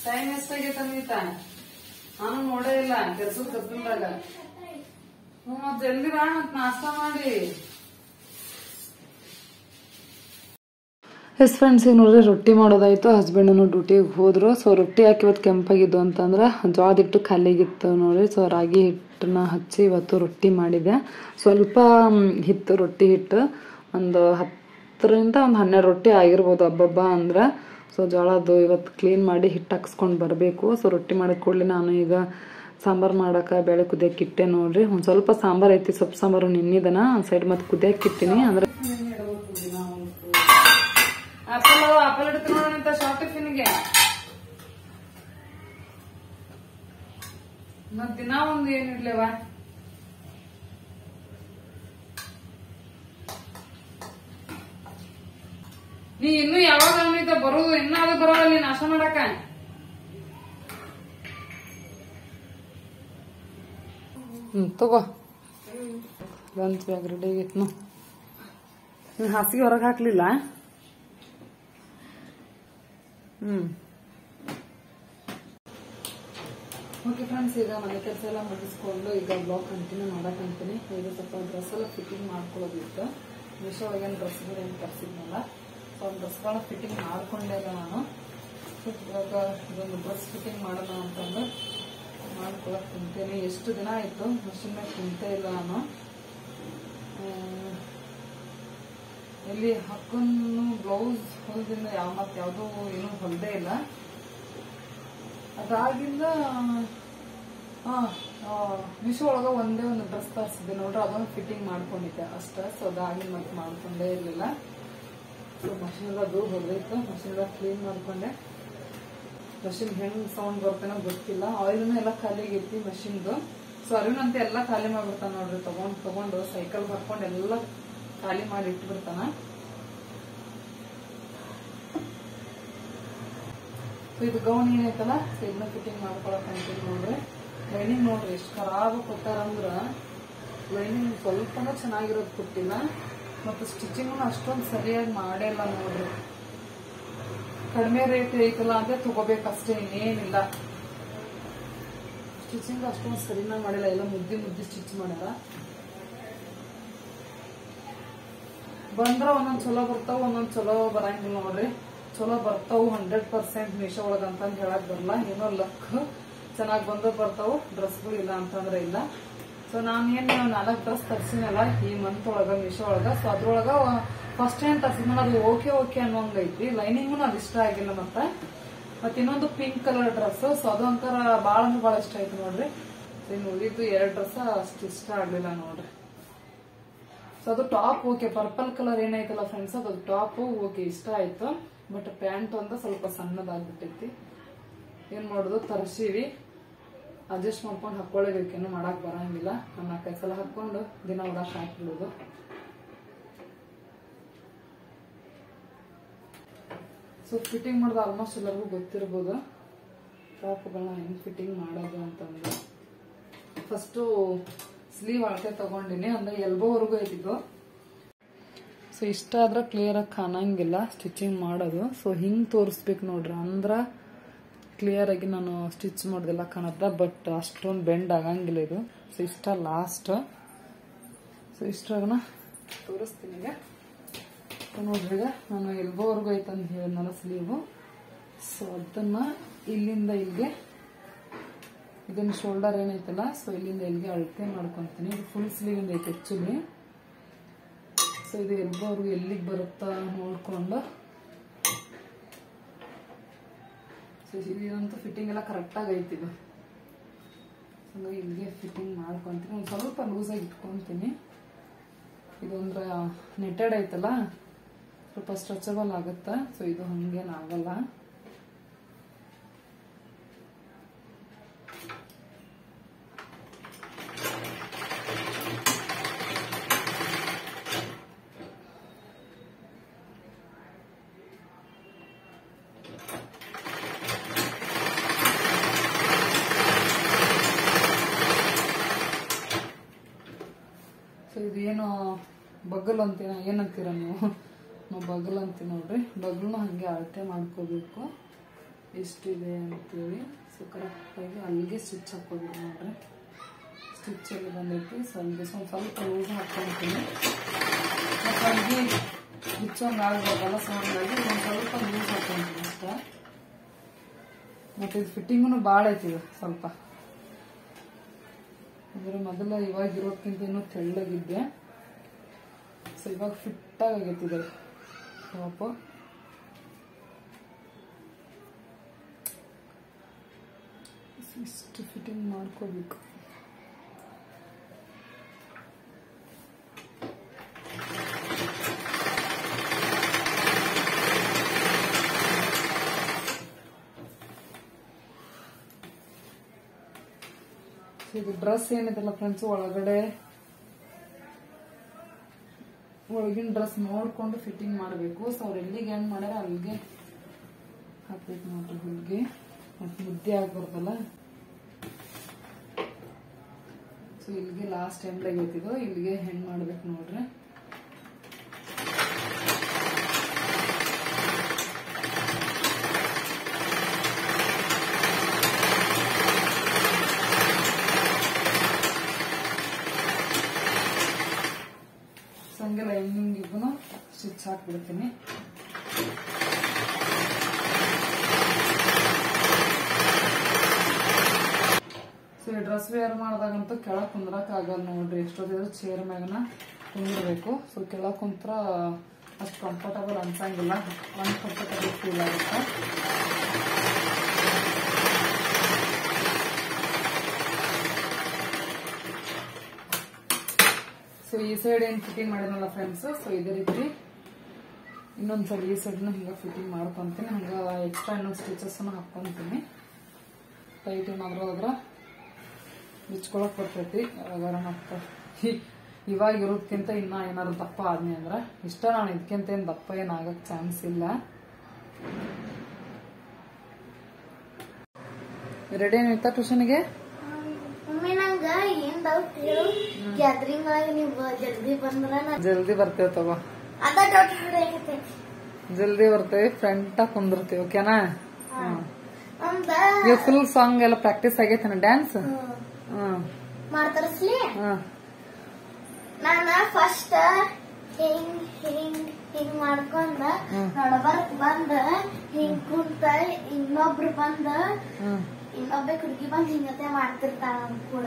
ಟೈಮ್ ಎಷ್ಟಾಗೈತೆ ಅನ್ವಿತಾ? ನಾನು ನೋಡೇ ಇಲ್ಲ ಕೆಲ್ಸದ ಕತ್ತಲ್ದಾಗ. ಜಲ್ದಿ ಬಾ ಮತ್ ನಾಷ್ಟ ಮಾಡಿ. ಎಸ್ ಫ್ರೆಂಡ್ಸ್, ಈಗ ನೋಡ್ರಿ ರೊಟ್ಟಿ ಮಾಡೋದಾಯ್ತು. ಹಸ್ಬೆಂಡನು ಡ್ಯೂಟಿಗೆ ಹೋದ್ರು. ಸೊ ರೊಟ್ಟಿ ಹಾಕಿ ಇವತ್ತು ಕೆಂಪಾಗಿದ್ದು ಅಂತಂದ್ರೆ ಜೋಳದ ಹಿಟ್ಟು ಖಾಲಿಗಿತ್ತು ನೋಡ್ರಿ. ಸೊ ರಾಗಿ ಹಿಟ್ಟನ್ನ ಹಚ್ಚಿ ಇವತ್ತು ರೊಟ್ಟಿ ಮಾಡಿದೆ. ಸ್ವಲ್ಪ ಹಿಟ್ಟು ರೊಟ್ಟಿ ಹಿಟ್ಟು ಒಂದು 10ರಿಂದ ಒಂದು 12 ರೊಟ್ಟಿ ಆಗಿರ್ಬೋದು ಹಬ್ಬ ಅಂದ್ರೆ. ಸೊ ಜೋಳದ್ದು ಇವತ್ತು ಕ್ಲೀನ್ ಮಾಡಿ ಹಿಟ್ಟು ಹಾಕ್ಸ್ಕೊಂಡು ಬರಬೇಕು. ಸೊ ರೊಟ್ಟಿ ಮಾಡಿದ ಕೂಡಲೇ ನಾನು ಈಗ ಸಾಂಬಾರು ಮಾಡೋಕೆ ಬೇಳೆ ಕುದಿಯಕ್ಕೆ ಇಟ್ಟೆ ನೋಡ್ರಿ. ಒಂದು ಸ್ವಲ್ಪ ಸಾಂಬಾರು ಐತಿ, ಸೊಪ್ಪು ಸಾಂಬಾರು ನಿನ್ನಿದನ ಒಂದು ಸೈಡ್ ಮತ್ತೆ ಕುದಿಯಕ್ಕೆ ಇಟ್ಟಿನಿ. ಅಂದ್ರೆ ಆಪಲ್ ಇಡ್ತೀನಿ ನೋಡೋಣ ಶಾರ್ಟ್ ಟಿಫಿನ್ಗೆ. ಮತ್ ದಿನ ಒಂದು ಏನಿಡ್ಲೇವಾ? ನೀ ಇನ್ನು ಯಾವಾಗ ಅವನಿತ ಬರೋದು? ಇನ್ನಾದ್ರೂ ಬರೋಲ್ಲ ನೀ ನಾಶ ಮಾಡಕ. ತಗೋ ಲಂಚ್ ಬ್ಯಾಗ್ ರೆಡಿ ಆಗೈತ್. ನೀ ಹಾಸಿಗೆ ಹೊರಗೆ ಹಾಕ್ಲಿಲ್ಲ? ಓಕೆ ಫ್ರೆಂಡ್ಸ್, ಈಗ ಮನೆ ಕೆಲಸ ಎಲ್ಲ ಮುಗಿಸ್ಕೊಂಡು ಈಗ ಬ್ಲಾಗ್ ಕಂಟಿನ್ಯೂ ಮಾಡಕ್ಕಂತೀನಿ. ಈಗ ಸ್ವಲ್ಪ ಡ್ರೆಸ್ ಎಲ್ಲ ಫಿಟ್ಟಿಂಗ್ ಮಾಡ್ಕೊಳ್ಳೋದಿತ್ತು. ಮೀಶೋ ಏನು ಡ್ರೆಸ್ಗಳು ಏನು ತರಿಸಿದ್ನಲ್ಲ, ಸೊ ಆ ಡ್ರೆಸ್ಗಳನ್ನ ಫಿಟ್ಟಿಂಗ್ ಮಾಡ್ಕೊಂಡೆ ಇಲ್ಲ ನಾನು. ಇವಾಗ ಇದೊಂದು ಡ್ರೆಸ್ ಫಿಟ್ಟಿಂಗ್ ಮಾಡೋಣ ಅಂತಂದು ಮಾಡ್ಕೊಳಕ್ ಕುಂತೇನೆ. ಎಷ್ಟು ದಿನ ಆಯ್ತು ಮಷಿನ್ ಮೇಲೆ ಕುಂತೇ ಇಲ್ಲ ನಾನು. ಎಲ್ಲಿ ಹಾಕೊಂಡು ಬ್ಲೌಸ್ ಹೊಲದಿಂದ ಯಾವ್ದು ಏನೂ ಹೊಲದೇ ಇಲ್ಲ. ಅದಾಗಿಂದ ಮೀಶೋ ಒಳಗ ಒಂದೇ ಒಂದು ಡ್ರೆಸ್ ತರಿಸಿದ್ದೆ ನೋಡ್ರಿ. ಅದೊಂದು ಫಿಟ್ಟಿಂಗ್ ಮಾಡ್ಕೊಂಡಿದ್ದೆ ಅಷ್ಟೇ. ಸೊ ಅದಾಗಿ ಮತ್ತೆ ಮಾಡ್ಕೊಂಡೇ ಇರ್ಲಿಲ್ಲ. ಸೊ ಮಷಿನ್ ಎಲ್ಲ ದೂರ ಹೊಡೆದಿತ್ತು. ಮಷಿನ್ ಎಲ್ಲ ಕ್ಲೀನ್ ಮಾಡ್ಕೊಂಡೆ. ಮಷಿನ್ ಹೆಂಗ್ ಸೌಂಡ್ ಬರ್ತೇನೋ ಗೊತ್ತಿಲ್ಲ. ಆಯಿಲ್ನು ಎಲ್ಲ ಖಾಲಿ ಆಗೈತಿ ಮಷಿನ್ದು. ಸೊ ಅರಿವಿನಂತೆ ಎಲ್ಲ ಖಾಲಿ ಮಾಡ್ಬಿಡ್ತಾನ ನೋಡ್ರಿ. ತಗೊಂಡು ಸೈಕಲ್ ಬರ್ಕೊಂಡು ಎಲ್ಲ ಖಾಲಿ ಮಾಡಿ ಇಟ್ಬಿಡ್ತಾನ. ಸೊ ಇದು ಗೌನ್ ಏನೈತಲ್ಲ, ಸೊ ಇದನ್ನ ಫಿಟ್ಟಿಂಗ್ ಮಾಡ್ಕೊಳಕ್ ಅಂತೀನಿ ನೋಡ್ರಿ. ಲೈನಿಂಗ್ ನೋಡ್ರಿ ಎಷ್ಟು ಖರಾಬ್ ಕೊಟ್ಟಾರಂದ್ರ, ಲೈನಿಂಗ್ ಸ್ವಲ್ಪನೂ ಚೆನ್ನಾಗಿರೋದು ಕೊಟ್ಟಿಲ್ಲ. ಮತ್ತು ಸ್ಟಿಚಿಂಗ್ ಅಷ್ಟೊಂದು ಸರಿಯಾಗಿ ಮಾಡೇ ಇಲ್ಲ ನೋಡ್ರಿ. ಕಡಿಮೆ ರೇಟ್ ಐತಲ್ಲ ಅಂತ ತಗೋಬೇಕಷ್ಟೇ, ಇನ್ನೇನಿಲ್ಲ. ಸ್ಟಿಚಿಂಗ್ ಅಷ್ಟೊಂದು ಸರಿನಾ ಮಾಡಿಲ್ಲ. ಎಲ್ಲ ಮುದ್ದಿ ಸ್ಟಿಚ್ ಮಾಡ್ಯಾರ. ಬಂದ್ರ ಒಂದೊಂದ್ ಚಲೋ ಬರ್ತಾವ, ಒಂದೊಂದ್ ಚಲೋ ಬರಂಗಿಲ್ಲ ನೋಡ್ರಿ. ಚಲೋ ಬರ್ತಾವು 100% ಮೀಶೋ ಒಳಗ ಅಂತಂದ್ ಹೇಳಕ್ ಬರಲ್ಲ. ಏನೋ ಲಕ್ ಚೆನ್ನಾಗ್ ಬರ್ತಾವು, ಡ್ರೆಸ್ಗಳು ಇಲ್ಲ ಅಂತಂದ್ರೆ ಇಲ್ಲ. ಸೊ ನಾನು ಏನ್ 4 ಡ್ರೆಸ್ ತರ್ಸಿನಲ್ಲ ಈ ಮಂತ್ ಒಳಗ ಮೀಶೋ ಒಳಗ. ಸೊ ಅದ್ರೊಳಗ ಫಸ್ಟ್ ಟೈಮ್ ತರ್ಸಿದ್ಮೇಲೆ ಅದು ಓಕೆ ಅನ್ನೋಂಗೈತಿ. ಲೈನಿಂಗ್ ಅದು ಇಷ್ಟ ಆಗಿಲ್ಲ. ಮತ್ತೆ ಇನ್ನೊಂದು ಪಿಂಕ್ ಕಲರ್ ಡ್ರೆಸ್. ಸೊ ಅದು ಒಂಥರ ಬಾಳ ಅಂದ್ರೆ ಬಾಳ ಇಷ್ಟ ಆಯ್ತು ನೋಡ್ರಿ. ಸೊ ಇನ್ನು ಉಳಿದು 2 ಡ್ರೆಸ್ ಅಷ್ಟು ಇಷ್ಟ ಆಗ್ಲಿಲ್ಲ ನೋಡ್ರಿ. ಸೊ ಅದು ಟಾಪ್ ಓಕೆ, ಪರ್ಪಲ್ ಕಲರ್ ಏನೈತಲ್ಲ ಫ್ರೆಂಡ್ಸ್, ಅದು ಟಾಪ್ ಓಕೆ ಇಷ್ಟ ಆಯ್ತು. ಬಟ್ ಪ್ಯಾಂಟ್ ಅಂತ ಸ್ವಲ್ಪ ಸಣ್ಣದಾಗ್ಬಿಟ್ಟೈತಿ. ಏನ್ ಮಾಡೋದು, ತರ್ಸಿವಿ, ಅಡ್ಜಸ್ಟ್ ಮಾಡ್ಕೊಂಡು ಹಾಕೊಳ್ಳೇಬೇಕೇನು ಮಾಡಕ್ ಬರಂಗಿಲ್ಲ. 4-5 ಸಲ ಹಾಕೊಂಡು ದಿನ ಉಡಾಕ್ ಹಾಕ್ಬಿಡೋದು. ಸೊ ಫಿಟ್ಟಿಂಗ್ ಮಾಡೋದು ಆಲ್ಮೋಸ್ಟ್ ಎಲ್ಲರಿಗೂ ಗೊತ್ತಿರ್ಬೋದು ಟಾಪ್ಗಳನ್ನ ಹೆಂಗ್ ಫಿಟ್ಟಿಂಗ್ ಮಾಡೋದು ಅಂತಂದ್ರೆ. ಫಸ್ಟು ಸ್ಲೀವ್ ಅಳತೆ ತಗೊಂಡಿನಿ, ಅಂದ್ರೆ ಎಲ್ಬೋವರೆಗೂ ಐತಿದ್ದು. ಸೊ ಇಷ್ಟ ಆದ್ರೆ ಕ್ಲಿಯರ್ ಆಗಿ ಕಾಣಂಗಿಲ್ಲ ಸ್ಟಿಚಿಂಗ್ ಮಾಡೋದು. ಸೊ ಹಿಂಗ್ ತೋರಿಸ್ಬೇಕು ನೋಡ್ರಿ, ಅಂದ್ರ ಕ್ಲಿಯರ್ ಆಗಿ ನಾನು ಸ್ಟಿಚ್ ಮಾಡೋದೆಲ್ಲ ಕಾಣತ್ತ. ಬಟ್ ಅಷ್ಟೊಂದು ಬೆಂಡ್ ಆಗಂಗಿಲ್ಲ ಇದು. ಸೊ ಇಷ್ಟ ಲಾಸ್ಟ್. ಸೊ ಇಷ್ಟಾಗನ ತೋರಿಸ್ತೀನಿ ಈಗ. ನೋಡ್ರಿ, ಈಗ ನಾನು ಎಲ್ಬೋವರೆಗೂ ಐತಂತ ಹೇಳಿದ್ನಲ್ಲ ಸ್ಲೀವು. ಸೊ ಅದನ್ನ ಇಲ್ಲಿಂದ ಇಲ್ಲಿಗೆ, ಇದನ್ನ ಶೋಲ್ಡರ್ ಏನೈತಲ್ಲ, ಸೊ ಇಲ್ಲಿಂದ ಇಲ್ಲಿಗೆ ಅಳತೆ ಮಾಡ್ಕೊಂತೀನಿ. ಇದು ಫುಲ್ ಸ್ಲೀವ್ ಇಂದ ಐತೆ ಆಕ್ಚುಲಿ. ಸೊ ಇದು ಎಲ್ಬೋವರೆಗೂ ಎಲ್ಲಿಗೆ ಬರುತ್ತಾ ನೋಡ್ಕೊಂಡು ಸೊ ಇದಂತೂ ಫಿಟ್ಟಿಂಗ್ ಎಲ್ಲ ಕರೆಕ್ಟಾಗಿ ಐತಿದು. ಹಂಗಾಗಿ ಇಲ್ಲಿಗೆ ಫಿಟ್ಟಿಂಗ್ ಮಾಡ್ಕೊತೀನಿ. ಒಂದು ಸ್ವಲ್ಪ ಲೂಸಾಗಿ ಇಟ್ಕೊತೀನಿ. ಇದೊಂದ್ರ ನೆಟೆಡ್ ಐತಲ್ಲ, ಸ್ವಲ್ಪ ಸ್ಟ್ರೆಚಬಲ್ ಆಗುತ್ತಾ. ಸೊ ಇದು ಹಂಗೇನಾಗಲ್ಲ. ಸೊ ಇದೇನು ಬಗಲ್ ಅಂತೀನ, ಏನಂತೀರ ನೀವು? ನಾವು ಬಗಲ್ ಅಂತೀವಿ ನೋಡ್ರಿ. ಬಗಲ್ನು ಹಂಗೆ ಅಳತೆ ಮಾಡ್ಕೋಬೇಕು ಎಷ್ಟಿದೆ ಅಂತೇಳಿ. ಸೊ ಕರೆಕ್ಟಾಗಿ ಅಲ್ಲಿಗೆ ಸ್ಟಿಚ್ ಹಾಕೋಬೇಕು ನೋಡ್ರಿ. ಸ್ಟಿಚ್ ಅಲ್ಲಿ ಬಂದೈತಿ. ಸೊ ಅಲ್ಲಿಗೆ ಸ್ವಲ್ಪ ಲೂಸ್ ಹಾಕ್ಕೊಂತೀನಿ. ಮತ್ತು ಅಲ್ಲಿಗೆ ಬಿಚ್ಚೋಂಗೆ ಆಗ್ಬೇಕಲ್ಲ, ಸೊ ಹಂಗಾಗಿ ಒಂದು ಸ್ವಲ್ಪ ಲೂಸ್ ಹಾಕ್ಕೊಂತೀನಿ ಅಷ್ಟೇ. ಮತ್ತು ಇದು ಫಿಟ್ಟಿಂಗೂ ಭಾಳ ಐತಿ ಇದು ಸ್ವಲ್ಪ. ಅಂದ್ರೆ ಮೊದಲ ಇವಾಗ ಇರೋಕ್ಕಿಂತ ಇನ್ನೂ ತೆಳ್ಳಗಿದ್ದೆ. ಸೊ ಇವಾಗ ಫಿಟ್ಟಾಗಿ ಆಗೈತಿದೆ ಟಾಪ್. ಇಷ್ಟು ಫಿಟ್ಟಿಂಗ್ ಮಾಡ್ಕೋಬೇಕು. ಇದು ಡ್ರೆಸ್ ಏನಿದೆಲ್ಲ ಫ್ರೆಂಡ್ಸ್, ಒಳಗಿನ ಡ್ರೆಸ್ ನೋಡ್ಕೊಂಡು ಫಿಟ್ಟಿಂಗ್ ಮಾಡಬೇಕು. ಸೊ ಅವ್ರು ಎಲ್ಲಿಗೆ ಹೆಂಗ್ ಮಾಡ್ಯಾರ ಅಲ್ಲಿಗೆ ಹಾಕ್ಬೇಕು ನೋಡ್ರಿ. ಹುಲ್ಗೆ ಮತ್ತೆ ಮುದ್ದೆ ಆಗ್ಬಾರ್ದಲ್ಲ. ಸೊ ಇಲ್ಲಿಗೆ ಲಾಸ್ಟ್ ಎಂಡ್ಲಾಗ ಐತಿದು, ಇಲ್ಲಿಗೆ ಹೆಂಗ್ ಮಾಡ್ಬೇಕು ನೋಡ್ರಿ. ಹಂಗೆಲ್ಲ ಹಿಂಗಿಗೂ ಸ್ಟಿಚ್ ಹಾಕ್ಬಿಡ್ತೀನಿ. ಸೊ ಈ ಡ್ರೆಸ್ ವೇರ್ ಮಾಡಿದಾಗಂತೂ ಕೆಳಗೆ ಕುಂದ್ರಕ್ ಆಗಲ್ಲ ನೋಡ್ರಿ. ಎಷ್ಟೊತ್ತಿದ್ರು ಚೇರ್ ಮ್ಯಾಗನ ಕುಂದಿರ್ಬೇಕು. ಸೊ ಕೆಳಗೆ ಕುಂತ್ರ ಅಷ್ಟು ಕಂಫರ್ಟಬಲ್ ಅನ್ಸಂಗಿಲ್ಲ, ಅನ್ಕಂಫರ್ಟಬಲ್ ಫೀಲ್ ಆಗುತ್ತೆ. ಸೊ ಈ ಸೈಡ್ ಏನ್ ಫಿಟ್ಟಿಂಗ್ ಮಾಡಿದ್ನಲ್ಲ ಫ್ರೆಂಡ್ಸ್, ಸೊ ಇದೇ ರೀತಿ ಇನ್ನೊಂದ್ಸಲ ಈ ಸೈಡ್ನ ಹಿಂಗ ಫಿಟ್ಟಿಂಗ್ ಮಾಡ್ಕೊಂತೀನಿ. ಹಂಗ ಎಕ್ಸ್ಟ್ರಾ ಇನ್ನೊಂದು ಸ್ಟಿಚಸ್ ಹಾಕೊಂತೀನಿ. ಟೈಟ್ ಏನಾದ್ರು ಅದ್ರ ಬಿಚ್ಕೊಳಕ್ ಬರ್ತೈತಿ ಯಾವಾಗಾರ. ಮತ್ತ ಇವಾಗ ಇರೋದ್ಕಿಂತ ಇನ್ನ ಏನಾದ್ರು ದಪ್ಪ ಆದ್ನಿ ಅಂದ್ರ ಇಷ್ಟ. ನಾನು ಇದಕ್ಕಿಂತ ಏನ್ ದಪ್ಪ ಏನಾಗಕ್ ಚಾನ್ಸ್ ಇಲ್ಲ. ರೆಡಿ ಏನಿತ್ತ ಟ್ಯೂಷನ್ಗೆ? ಜಲ್ದಿ ಬರ್ತೇವೆ ತಗೋ. ಜಲ್ದಿ ಬರ್ತೇವೆ, ಫ್ರಂಟ್ ಕುಂದಿರ್ತೀವಿ. ಓಕೆನಾ? ನೀವು ಫುಲ್ ಸಾಂಗ್ ಎಲ್ಲ ಪ್ರಾಕ್ಟೀಸ್ ಆಗೈತೇನ? ಡ್ಯಾನ್ಸ್ ಮಾಡ್ತಾರಸ್ಲಿ. ನಾನ ಫಸ್ಟ್ ಹಿಂಗ್ ಹಿಂಗ್ ಹಿಂಗ್ ಮಾಡ್ಕೊಂಡ ನಡಬರ್ಕ್ ಬಂದ ಹಿಂಗ್ ಕುಂತ ಇನ್ನೊಬ್ರು ಬಂದ ಇನ್ನೊಬ್ಬ ಹುಡುಗಿ ಬಂದ್ ಹಿಂಗತೆ ಮಾಡ್ತಿರ್ತಾಳ ಕೂಡ.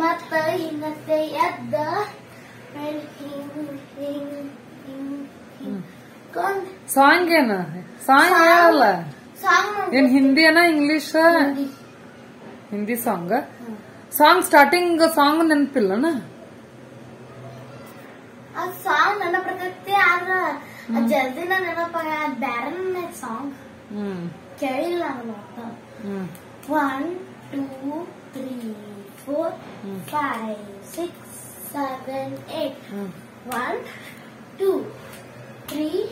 ಮತ್ತ ಹಿಂಗತೆ ಎದ್ದ ಸಾಂಗ್ ಏನ? ಸಾಂಗ್ ಹೇಳಲ್ಲ. ಏನ್ ಹಿಂದಿಯನ English? Hindi song. Song starting song ನೆನಪಿಲ್ಲನ? ಆ ಸಾಂಗ್ ನೆನಪರ್ತೈತಿ, ಆದ್ರ ಜಲ್ದಿನ ನೆನಪ ಬ್ಯಾರೆ ಸಾಂಗ್ ಕೇಳಿಲ್ಲ ನಾನು. 1 2 3 4 5 6 7 8 1 2 3.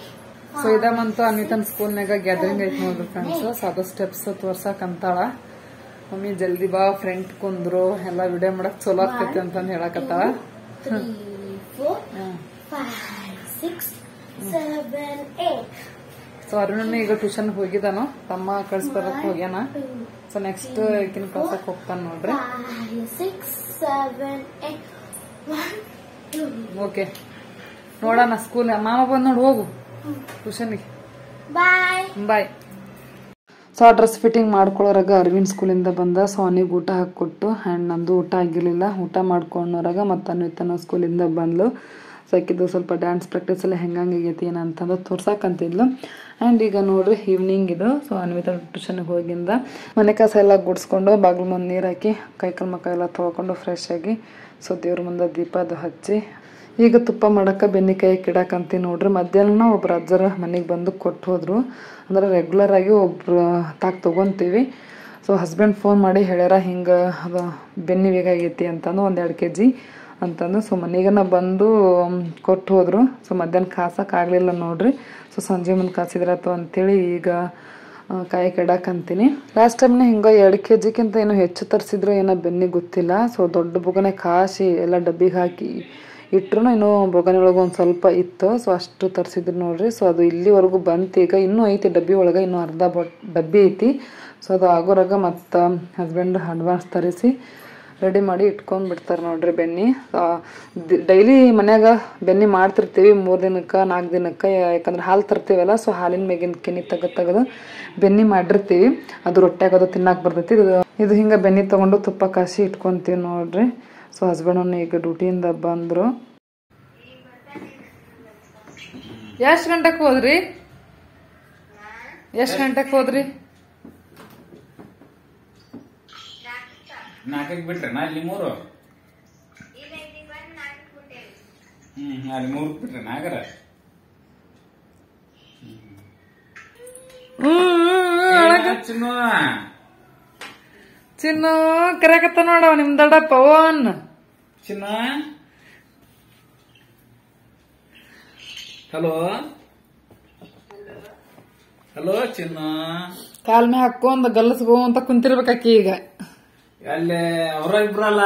ಸೊ ಇದಮ್ಮಂತೂ ಅನಿತನ್ ಸ್ಕೂಲ್ನಾಗ ಗ್ಯಾದರಿಂಗ್ ಐತಿ ನೋಡ್ರಿ ಫ್ರೆಂಡ್ಸ್. ಸೊ ಅದು ಸ್ಟೆಪ್ಸ್ ತೋರ್ಸಕ್ ಅಂತಾಳ. ಮಮ್ಮಿ ಜಲ್ದಿ ಬಾ, ಫ್ರೆಂಡ್ ಕುಂದ್ರು, ಎಲ್ಲಾ ವಿಡಿಯೋ ಮಾಡಕ್ ಚಲೋ ಆಗ್ತೈತಿ ಅಂತ ಹೇಳಕತ್ತಾಳ. 3 4 5 6 7 8. ಸೊ ಅರುಣ್ ಈಗ ಟ್ಯೂಷನ್ ಹೋಗಿದಾನು, ತಮ್ಮ ಕಳ್ಸ್ಬರಕ್ ಹೋಗ್ಯಾನ. ಸೊ ನೆಕ್ಸ್ಟ್ ಈಕಿನ ಕಳ್ಸಕ್ ಹೋಗ್ತಾನ ನೋಡ್ರಿ. 5 6 7 8 1 2. ಓಕೆ ನೋಡೋಣ. ಸ್ಕೂಲ್ ಮಾಮ ಬಂದ್ ನೋಡಿ ಹೋಗು ಟ್ಯೂಷನ್ಗೆ. ಬಾಯ್. ಸೊ ಆ ಡ್ರೆಸ್ ಫಿಟ್ಟಿಂಗ್ ಮಾಡ್ಕೊಳ್ಳೋರಾಗ ಅರವಿಂದ್ ಸ್ಕೂಲಿಂದ ಬಂದ. ಸೊ ಅವನಿಗೆ ಊಟ ಹಾಕಿಕೊಟ್ಟು, ಆ್ಯಂಡ್ ನಂದು ಊಟ ಆಗಿರ್ಲಿಲ್ಲ. ಊಟ ಮಾಡ್ಕೊಂಡೋರಾಗ ಮತ್ತು ಅನ್ವಿತನ ಸ್ಕೂಲಿಂದ ಬಂದ್ಲು. ಸೊ ಆಕಿದ್ದು ಸ್ವಲ್ಪ ಡ್ಯಾನ್ಸ್ ಪ್ರಾಕ್ಟೀಸ್ ಎಲ್ಲ ಹೆಂಗಂಗೈತಿ ಏನಂತಂದು ತೋರ್ಸಕ್ಕಂತಿದ್ಲು. ಆ್ಯಂಡ್ ಈಗ ನೋಡ್ರಿ ಈವ್ನಿಂಗ್ ಇದು. ಸೊ ಅನ್ವಿತಾ ಟ್ಯೂಷನ್ಗೆ ಹೋಗಿಂದ ಮನೆ ಕಸ ಎಲ್ಲ ಗುಡಿಸ್ಕೊಂಡು ಬಾಗಿಲು ಮುಂದೆ ನೀರು ಹಾಕಿ ಕೈಕಾಲು ಮುಖ ಎಲ್ಲ ತೊಳ್ಕೊಂಡು ಫ್ರೆಶ್ ಆಗಿ ಸೊ ದೇವ್ರ ಮುಂದೆ ದೀಪ ಅದು ಹಚ್ಚಿ ಈಗ ತುಪ್ಪ ಮಾಡೋಕೆ ಬೆನ್ನಿಕಾಯಿ ಕಿಡಾಕಂತೀವಿ ನೋಡ್ರಿ. ಮಧ್ಯಾಹ್ನ ಒಬ್ರು ಅಜ್ಜರ ಮನೆಗೆ ಬಂದು ಕೊಟ್ಟು ಹೋದ್ರು. ಅಂದ್ರೆ ರೆಗ್ಯುಲರ್ ಆಗಿ ಒಬ್ರು ತೊಗೊತೀವಿ. ಸೊ ಹಸ್ಬೆಂಡ್ ಫೋನ್ ಮಾಡಿ ಹೇಳ್ಯಾರ ಹಿಂಗೆ ಅದು ಬೆನ್ನಿ ಬೇಕಾಗೈತಿ ಅಂತಂದು 1-2 kg ಅಂತಂದು. ಸೊ ಮನೆಗನ ಬಂದು ಕೊಟ್ಟು ಹೋದ್ರು. ಸೊ ಮಧ್ಯಾಹ್ನ ಕಾಸಕ್ಕಾಗಲಿಲ್ಲ ನೋಡ್ರಿ. ಸೊ ಸಂಜೆ ಮುಂದೆ ಕಾಸಿದ್ರಾತು ಅಂತೇಳಿ ಈಗ ಕಾಯಿ ಕೆಡಾಕಂತೀನಿ. ಲಾಸ್ಟ್ ಟೈಮ್ನ ಹಿಂಗೆ 2 kgಕ್ಕಿಂತ ಏನೋ ಹೆಚ್ಚು ತರಿಸಿದ್ರು ಏನೋ ಬೆನ್ನಿಗೆ ಗೊತ್ತಿಲ್ಲ. ಸೊ ದೊಡ್ಡ ಬೊಗನೆ ಕಾಸಿ ಎಲ್ಲ ಡಬ್ಬಿಗೆ ಹಾಕಿ ಇಟ್ರು. ಇನ್ನೂ ಬೊಗನೆ ಒಳಗೆ ಒಂದು ಸ್ವಲ್ಪ ಇತ್ತು. ಸೊ ಅಷ್ಟು ತರಿಸಿದ್ರು ನೋಡ್ರಿ. ಸೊ ಅದು ಇಲ್ಲಿವರೆಗೂ ಬಂತು. ಈಗ ಇನ್ನೂ ಐತಿ ಡಬ್ಬಿ ಒಳಗೆ, ಇನ್ನೂ ಅರ್ಧ ಡಬ್ಬಿ ಐತಿ. ಸೊ ಅದು ಆಗೋರಾಗ ಮತ್ತು ಹಸ್ಬೆಂಡ್ ಅಡ್ವಾನ್ಸ್ ತರಿಸಿ ರೆಡಿ ಮಾಡಿ ಇಟ್ಕೊಂಡು ಬಿಡ್ತಾರೆ ನೋಡ್ರಿ ಬೆನ್ನಿ. ಡೈಲಿ ಮನ್ಯಾಗ ಬೆನ್ನಿ ಮಾಡ್ತಿರ್ತೀವಿ 3 ದಿನಕ್ಕೆ 4 ದಿನಕ್ಕೆ. ಯಾಕಂದ್ರೆ ಹಾಲು ತರ್ತೀವಲ್ಲ, ಸೊ ಹಾಲಿನ ಮೇಗಿನ ಕೆನಿ ತೆಗೆದು ಬೆನ್ನಿ ಮಾಡಿರ್ತೀವಿ. ಅದು ರೊಟ್ಟ್ಯಾಗದು ತಿನ್ನಕ್ಕೆ ಬರ್ತೈತಿ. ಇದು ಹಿಂಗೆ ಬೆನ್ನಿ ತೊಗೊಂಡು ತುಪ್ಪ ಕಾಸಿ ಇಟ್ಕೊತೀವಿ ನೋಡ್ರಿ. ಸೊ ಹಸ್ಬೆಂಡನ್ನು ಈಗ ಡ್ಯೂಟಿಯಿಂದ ಬಂದರು. ಎಷ್ಟು ಗಂಟೆಗೆ ಹೋದ್ರಿ? ಎಷ್ಟು ಗಂಟೆಗೆ ಹೋದ್ರಿ? 4ಕ್ಕೆ ಬಿಟ್ರೆ ಅಲ್ಲಿ 3 ಅಲ್ಲಿ 3 ಬಿಟ್ರೆ ನಾಗರ ಚಿನ್ನು ಕರೆಕತ್ತ ನೋಡವ ನಿಮ್ ದಡ ಪವನ್. ಚಿನ್ನ ಹಲೋ ಹಲೋ ಚಿನ್ನ ಕಾಲ್ ಮೇ ಹಾಕೊಂಡ್ ಗಲ್ಲಸ್ಗೋ ಅಂತ ಕುಂತಿರ್ಬೇಕಾಕಿ ಈಗ. ಅಲ್ಲೇ ಅವ್ರ ಇಬ್ರಲ್ಲ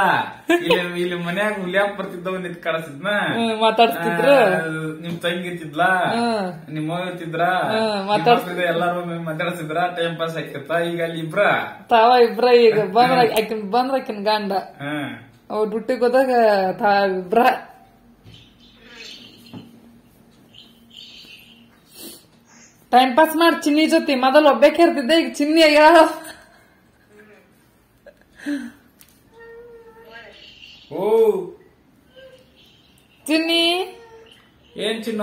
ಇಲ್ಲಿ ಮನ್ಯಾಗ ಹುಲಿಯಾಕ್ ಬರ್ತಿದ್ದ ಒಂದ್ ಕಳಿಸಿದ್ನ ಮಾತಾಡ್ತಿದ್ರು. ನಿಮ್ ತಂಗಿ ಇರ್ತಿದ್ಲಾ, ನಿಮ್ ಮಗ ಇರ್ತಿದ್ರ, ಎಲ್ಲಾರು ಮಾತಾಡ್ತಿದ್ರ, ಟೈಮ್ ಪಾಸ್ ಆಕಿರ್ತ. ಈಗ ಅಲ್ಲಿ ಇಬ್ರ ತಾವ ಇಬ್ರ ಈಗ ಬಂದ್ರ ಆಕಿನ್ ಗಂಡ ಅವ್ ಡ್ಯೂಟಿಗೆ ಹೋದಾಗ ಇಬ್ರ ಟೈಮ್ ಪಾಸ್ ಮಾಡಿ ಚಿನ್ನಿ ಜೊತೆ. ಮೊದಲು ಒಬ್ಬಕ್ಕೆ ಇರ್ತಿದ್ದೆ, ಈಗ ಚಿನ್ನಿ ಆಗ್ಯಾಳ. ಓ ಚಿನ್ನಿ ಏನ್ ಚಿನ್ನ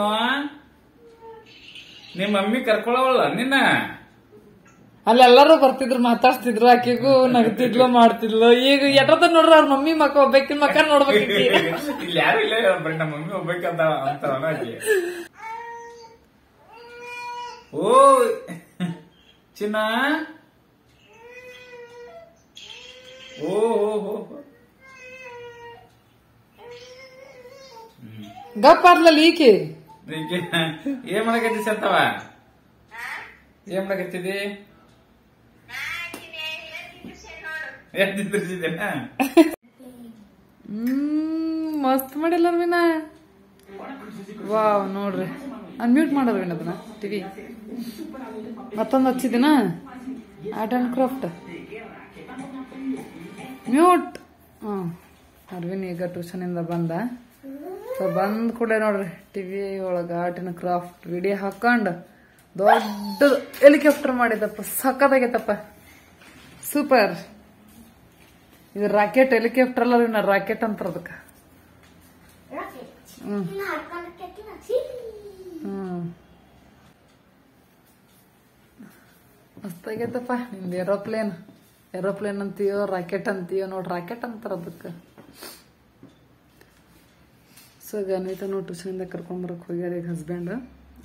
ನಿಮ್ ಮಮ್ಮಿ ಕರ್ಕೊಳವಲ್ಲ ನಿನ್ನ? ಅಲ್ಲಿ ಎಲ್ಲಾರು ಬರ್ತಿದ್ರು, ಮಾತಾಡ್ತಿದ್ರು, ಆಕೆಗೂ ನಗ್ತಿದ್ಲು ಮಾಡ್ತಿದ್ಲು. ಈಗ ಎಟ್ಟದ ನೋಡ್ರ ಅವ್ರ ಮಮ್ಮಿ ಮಕ್ಕ ಒಬ್ಬಾಕಿನ ಮಕ್ಕ ನೋಡ್ಬೇಕು. ಇಲ್ಲಿ ಯಾರು ಇಲ್ಲ, ಬರೀ ನಮ್ಮ ಮಮ್ಮಿ ಒಬ್ಬಾಕಂತ ಅಂತಾರಲ್ಲ ಆಕೆ. ಓ ಚಿನ್ನ ಓ ಗಪ್ಪ ಆದ್ಲಲ್ಲಿ ಈಕೆ ಏನ್ ಮಾಡಕತ್ತಿ ಸಂತವ? ಏನ್ ಮಾಡಕತ್ತಿದಿ? ಮಸ್ತ್ ಮಾಡಿಲ್ಲ ಅರ್ವಿನ. ವಾವ್ ನೋಡ್ರಿ, ಅನ್ಮ್ಯೂಟ್ ಮಾಡೋದ್ರಿ ಅದನ್ನ ಟಿವಿ. ಮತ್ತೊಂದು ಹಚ್ಚಿದಿನ art and craft mute. Arvin ಈಗ ಟ್ಯೂಷನ್ ಇಂದ ಬಂದ. ಸೊ ಬಂದ್ ಕೂಡ ನೋಡ್ರಿ ಟಿವಿ ಒಳಗ ಆರ್ಟ್ ಅಂಡ್ ಕ್ರಾಫ್ಟ್ ವಿಡಿಯೋ ಹಾಕೊಂಡ್ ದೊಡ್ಡದು ಹೆಲಿಕಾಪ್ಟರ್ ಮಾಡಿದಪ್ಪ. ಸಕ್ಕತ್ತಾಗೈತಪ್ಪ, ಸೂಪರ್. ಇದು ರಾಕೆಟ್ ಹೆಲಿಕಾಪ್ಟರ್ ಅಲ್ಲ, ಇನ್ನ ರಾಕೆಟ್ ಅಂತಾರ ಅದಕ್ಕ. ಮಸ್ತಾಗೈತಪ್ಪ ನಿಮ್ದು ಏರೋಪ್ಲೇನ್. ಏರೋಪ್ಲೇನ್ ಅಂತೀಯೋ ರಾಕೆಟ್ ಅಂತೀಯೋ ನೋಡ್ರಿ, ರಾಕೆಟ್ ಅಂತಾರ ಅದಕ್ಕ. ಸೊ ಈಗ ಅನ್ವಿತಾನು ಟ್ಯೂಷನಿಂದ ಕರ್ಕೊಂಬರಕ್ ಹೋಗ್ಯಾರ ಈಗ ಹಸ್ಬೆಂಡ್.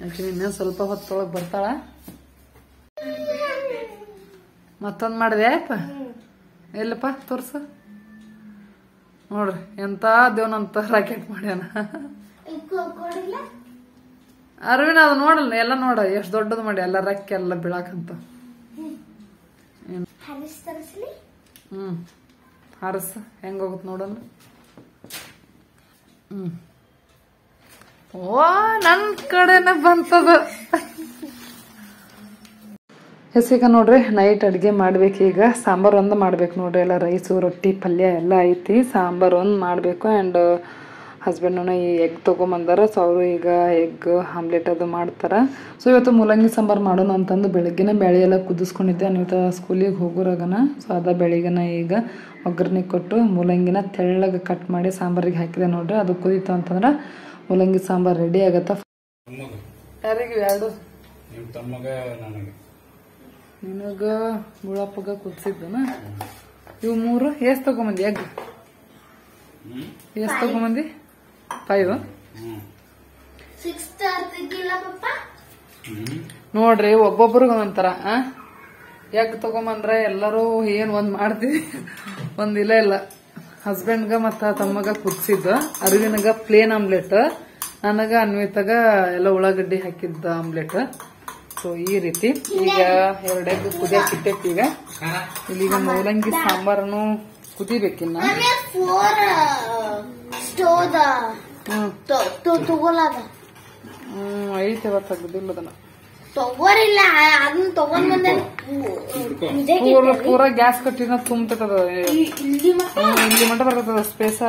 ಆಕ್ಚುಲಿ ಇನ್ನೇನು ಸ್ವಲ್ಪ ಹೊತ್ತೊಳಗೆ ಬರ್ತಾಳ. ಮತ್ತೊಂದು ಮಾಡಿದೆ ಅಪ್ಪ. ಎಲ್ಲಪ್ಪ ತೋರ್ಸು ನೋಡ್ರಿ, ಎಂತ ದೇವನಂತ ರಾಕೆಟ್ ಮಾಡ್ಯಾನ ಅರವಿನ. ಅದು ನೋಡಲ್ಲ, ಎಲ್ಲ ನೋಡ ಎಷ್ಟು ದೊಡ್ಡದು ಮಾಡಿ, ಎಲ್ಲ ರಕ್ಕೆ ಎಲ್ಲ ಬೀಳಾಕಂತ. ಹಾರಸ್ ಹೆಂಗ ಹೋಗುತ್ತೆ ನೋಡಲ್ಲ. ಓ ನನ್ ಕಡೆನ ಬಂತದ. ಈಗ ನೋಡ್ರಿ ನೈಟ್ ಅಡ್ಗೆ ಮಾಡ್ಬೇಕು. ಈಗ ಸಾಂಬಾರ್ ಒಂದು ಮಾಡ್ಬೇಕು ನೋಡ್ರಿ. ಎಲ್ಲ ರೈಸು ರೊಟ್ಟಿ ಪಲ್ಯ ಎಲ್ಲ ಐತಿ. ಸಾಂಬಾರ್ ಒಂದು ಮಾಡ್ಬೇಕು. ಆ್ಯಂಡ್ ಹಸ್ಬೆಂಡನ ಈ ಎಗ್ ತೊಗೊಂಬಂದಾರ. ಸೊ ಅವರು ಈಗ ಎಗ್ ಆಮ್ಲೆಟ್ ಅದು ಮಾಡ್ತಾರ. ಸೊ ಇವತ್ತು ಮೂಲಂಗಿ ಸಾಂಬಾರು ಮಾಡೋಣ ಅಂತಂದು ಬೆಳಗ್ಗೆನೇ ಬೇಳೆ ಎಲ್ಲ ಕುದಿಸ್ಕೊಂಡಿದ್ದೆ ಅನ್ವಿತ ಸ್ಕೂಲಿಗೆ ಹೋಗೋರಾಗನ. ಸೊ ಅದ ಬೆಳಿಗ್ಗೆನ ಈಗ ಒಗ್ಗರಣೆ ಕೊಟ್ಟು ಮೂಲಂಗಿನ ತೆಳ್ಳಗೆ ಕಟ್ ಮಾಡಿ ಸಾಂಬಾರಿಗೆ ಹಾಕಿದೆ ನೋಡ್ರಿ. ಅದು ಕುದೀತು ಅಂತಂದ್ರೆ ಮೂಲಂಗಿ ಸಾಂಬಾರ್ ರೆಡಿ ಆಗತ್ತ. ತಮ್ಮಗ ಯಾರಿಗೆ ಎರಡು? ನಿಮ್ ತಮ್ಮಗ ನನಗೆ. ನಿನಗ ಗುಳಪ್ಪಗ ಕುದಿಸಿದ್ದನ. ಇವು 3 ಎಷ್ಟ್ ತಗೊಂಬಂದಿ? ಎಗ್ ಎಷ್ಟ್ ತಗೊಂಬಂದಿ? 5. ನೋಡ್ರಿ ಒಬ್ಬೊಬ್ರಿಗೆ ಒಂಥರ ಎಗ್ ತಗೊಂಬಂದ್ರೆ ಎಲ್ಲರೂ ಏನ್ ಒಂದ್ ಮಾಡ್ತೀವಿ, ಒಂದ್ ಇಲ್ಲ. ಹಸ್ಬೆಂಡ್ಗ ಮತ್ತ ತಮ್ಮಗ ಕುದಿಸಿದ್ದ, ಅರಿವಿನಗ ಪ್ಲೇನ್ ಆಮ್ಲೆಟ್, ನನಗ ಅನ್ವಿತಾಗ ಎಲ್ಲ ಉಳ್ಳಾಗಡ್ಡಿ ಹಾಕಿದ್ದ ಆಮ್ಲೆಟ್. ಸೊ ಈ ರೀತಿ ಈಗ 2 ಎಗ್ ಕುದಿಯಾಕಿಟ್ಟೈತಿ. ಈಗ ಇಲ್ಲಿಗ ಮೂಲಂಗಿ ಸಾಂಬಾರನು ಕುದಿಬೇಕಿನ್ನ. ಐತೆ ತೆಗ್ದಿಲ್ಲ ಅದನ್ನ. ತಗೋರಿಲ್ಲ ಅದನ್ನ ತಗೊಂಡ್ ಬಂದ ಪೂರ ಗ್ಯಾಸ್ ಕಟ್ಟಿನ ತುಂಬತದ, ಇಲ್ಲಿ ಮಟ್ಟ ಬರ್ತದ ಸ್ಪೇಸ.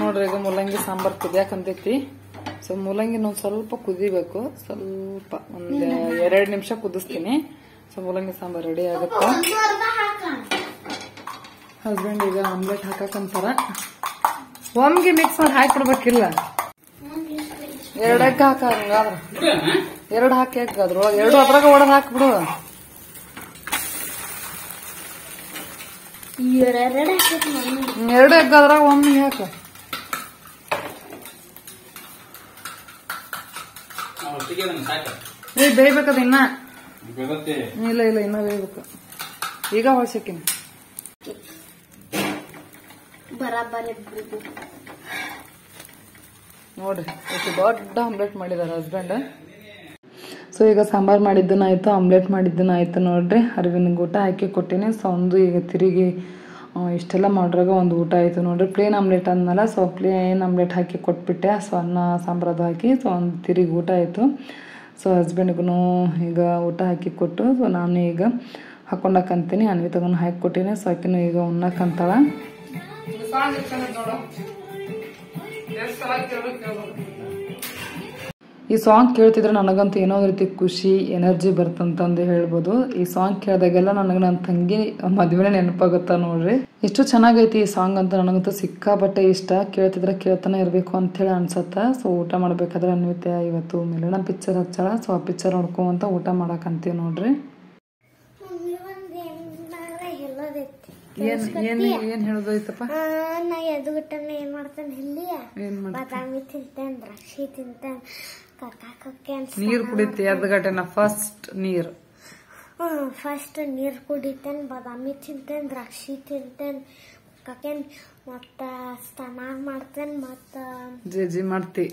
ನೋಡ್ರಿ ಈಗ ಮೂಲಂಗಿ ಸಾಂಬಾರ್ ಕುದಿಯಾಕಂತೈತಿ. ಸೊ ಮೂಲಂಗಿ ನಾವು ಸ್ವಲ್ಪ ಕುದಿಬೇಕು, ಸ್ವಲ್ಪ ಒಂದ್ 2 ನಿಮಿಷ ಕುದಿಸ್ತೀನಿ. ಸೊ ಮೂಲಂಗಿ ಸಾಂಬಾರ್ ರೆಡಿ ಆಗುತ್ತೆ. ಹಸ್ಬೆಂಡ್ ಈಗ ಆಮ್ಲೆಟ್ ಹಾಕಂತಾರ. ಒಮ್ಗೆ ಮಿಕ್ಸ್ ಮಾಡಿ ಹಾಕಿಬಿಡ್ಬೇಕಿಲ್ಲ, 2 ಎಗ್ ಹಾಕ. ಹಂಗಾದ್ರ 2 ಹಾಕಿ ಎಗ್ ಅದ್ರೊಳಗೆ 2 ಅದ್ರಾಗ ಒಡದ್ ಹಾಕ್ಬಿಡು. 2 ಎಗ್ ಅದ್ರಾಗ ಒಮ್ಮೆ ಹಾಕ. ಬೇಯ್ಬೇಕದ ಇನ್ನ. ಇಲ್ಲ ಇನ್ನ ಬೇಯ್ಬೇಕು. ಈಗ ಹೊಳ್ಸಕ್ಕಿನ ನೋಡ್ರಿ ಎಷ್ಟು ದೊಡ್ಡ ಆಮ್ಲೆಟ್ ಮಾಡಿದಾರ ಹಸ್ಬೆಂಡ್. ಸೊ ಈಗ ಸಾಂಬಾರ್ ಮಾಡಿದ್ದನಾಯ್ತು, ಆಮ್ಲೆಟ್ ಮಾಡಿದ್ದನಾಯ್ತು. ನೋಡ್ರಿ ಅರಿವಿನ ಊಟ ಹಾಕಿ ಕೊಟ್ಟಿನಿ. ಸೊ ಒಂದು ಈಗ ತಿರುಗಿ ಇಷ್ಟೆಲ್ಲ ಮಾಡ್ರಾಗ ಒಂದು ಊಟ ಆಯ್ತು. ನೋಡ್ರಿ ಪ್ಲೇನ್ ಆಮ್ಲೆಟ್ ಅಂದ್ನಲ್ಲ, ಸೊ ಪ್ಲೇನ್ ಆಮ್ಲೆಟ್ ಹಾಕಿ ಕೊಟ್ಬಿಟ್ಟೆ. ಸೊ ಅನ್ನ ಸಾಂಬಾರದು ಹಾಕಿ ಸೊ ಒಂದು ತಿರುಗಿ ಊಟ ಆಯ್ತು. ಸೊ ಹಸ್ಬೆಂಡ್ಗೂ ಈಗ ಊಟ ಹಾಕಿ ಕೊಟ್ಟು ಸೊ ನಾನು ಈಗ ಹಾಕೊಂಡಕ್ಕಂತೀನಿ. ಅನ್ವಿತಗೂ ಹಾಕಿ ಕೊಟ್ಟಿನಿ. ಸೊ ಆಕಿನೂ ಈಗ ಉಣ್ಣಕ್ಕಂತಾಳ. ಈ ಸಾಂಗ್ ಕೇಳ್ತಿದ್ರೆ ನನಗಂತೂ ಏನೋ ಒಂದು ರೀತಿ ಖುಷಿ ಎನರ್ಜಿ ಬರ್ತಂತಂದು ಹೇಳ್ಬೋದು. ಈ ಸಾಂಗ್ ಕೇಳಿದಾಗೆಲ್ಲ ನನಗೆ ನನ್ನ ತಂಗಿ ಮದುವೆನೇ ನೆನಪಾಗುತ್ತಾ ನೋಡ್ರಿ. ಎಷ್ಟು ಚೆನ್ನಾಗೈತಿ ಈ ಸಾಂಗ್ ಅಂತ. ನನಗಂತೂ ಸಿಕ್ಕಾಪಟ್ಟೆ ಇಷ್ಟ. ಕೇಳ್ತಿದ್ರೆ ಕೇಳ್ತಾನೆ ಇರಬೇಕು ಅಂತೇಳಿ ಅನ್ಸತ್ತ. ಸೊ ಊಟ ಮಾಡ್ಬೇಕಾದ್ರೆ ಅನ್ವಿತೆ ಇವತ್ತು ಮಿಲನ ಪಿಕ್ಚರ್ ಹಚ್ಚಾಳ. ಸೊ ಆ ಪಿಕ್ಚರ್ ನೋಡ್ಕೊಂತ ಊಟ ಮಾಡಕಂತೀವಿ ನೋಡ್ರಿ. ಏನ್ ಹೇಳೋದೈತಪ್ಪ? ನಾ ಎದ್ಬಿಟ್ಟನ ಏನ್ ಮಾಡ್ತೇನೆ ಇಲ್ಲಿ ಬಾದಾಮಿ ತಿಂತೇನ್, ದ್ರಾಕ್ಷಿ ತಿಂತೇನ್, ನೀರ್ ಕುಡಿತೆ ಎದ್ಗಟೆನ ಫಸ್ಟ್ ನೀರ್ ಕುಡಿತೇನ್, ಬಾದಾಮಿ ತಿಂತೇನ್, ದ್ರಾಕ್ಷಿ ತಿಂತೇನ್, ಕಾಕೇನ್ ಮತ್ತ ಸ್ನಾನ ಮಾಡ್ತೇನ್, ಮತ್ತ ಜೇಜಿ ಮಾಡ್ತಿ,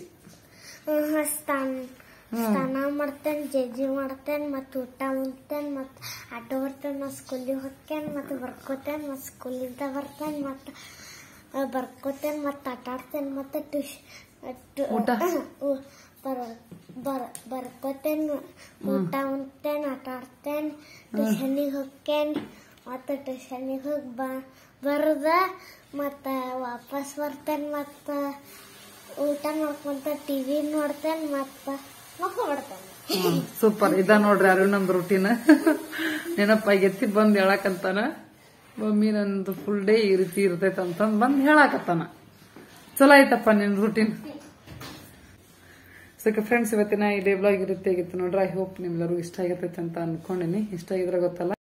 ಸ್ನಾನ ಮಾಡ್ತೇನ್, ಜೇಜಿ ಮಾಡ್ತೇನ್, ಮತ್ ಊಟ ಉಣ್ತೇನ್, ಮತ್ ಆಟ ಬರ್ತೇನ್, ಮತ್ ಸ್ಕೂಲಿಗೆ ಹೋಗ್ತೇನ್, ಮತ್ ಬರ್ಕೋತೇನ್, ಮತ್ ಸ್ಕೂಲಿಂದ ಬರ್ತೇನ್, ಮತ್ ಬರ್ಕೋತೇನ್, ಮತ್ ಆಟ ಆಡ್ತೇನ್, ಮತ್ತೆ ಬರ್ಕೋತೇನ್, ಊಟ ಉಣ್ತೇನ್, ಆಟ ಆಡ್ತೇನ್, ಟ್ಯೂಷನಿಗೆ ಹೋಗ್ತೇನ್, ಮತ್ತ ಟ್ಯೂಷನಿಗೆ ಹೋಗಿ ಬರದ ಮತ್ತ ವಾಪಸ್ ಬರ್ತೇನ್, ಮತ್ತ ಊಟ ಮಾಡ್ಕೊಂತ ಟಿವಿ ನೋಡ್ತೇನ್, ಮತ್ತ ಸೂಪರ್. ಇದ ನೋಡ್ರಿ ಅರುಣಂದ್ ರೂಟೀನ್. ನೆನಪಾಗೈತಿ ಬಂದ್ ಹೇಳಕಂತಾನ, ಮಮ್ಮಿ ನಂದು ಫುಲ್ ಡೇ ಈ ರೀತಿ ಇರ್ತೈತೆ ಅಂತಂದ್ ಬಂದ್ ಹೇಳಾಕತ್ತಾನ. ಚಲೋ ಆಯ್ತಪ್ಪ ನಿನ್ ರೂಟೀನ್. ಸೊ ಫ್ರೆಂಡ್ಸ್, ಇವತ್ತಿನ ಈ ಡೇ ಬ್ಲಾಗ್ ಈ ರೀತಿ ಆಗಿತ್ತು ನೋಡ್ರಿ. ಐ ಹೋಪ್ ನಿಮ್ಗೆಲ್ಲರೂ ಇಷ್ಟ ಆಗಿರ್ತೈತೆ ಅಂತ ಅನ್ಕೊಂಡಿನಿ. ಇಷ್ಟ ಆಗಿದ್ರೆ ಗೊತ್ತಲ್ಲ,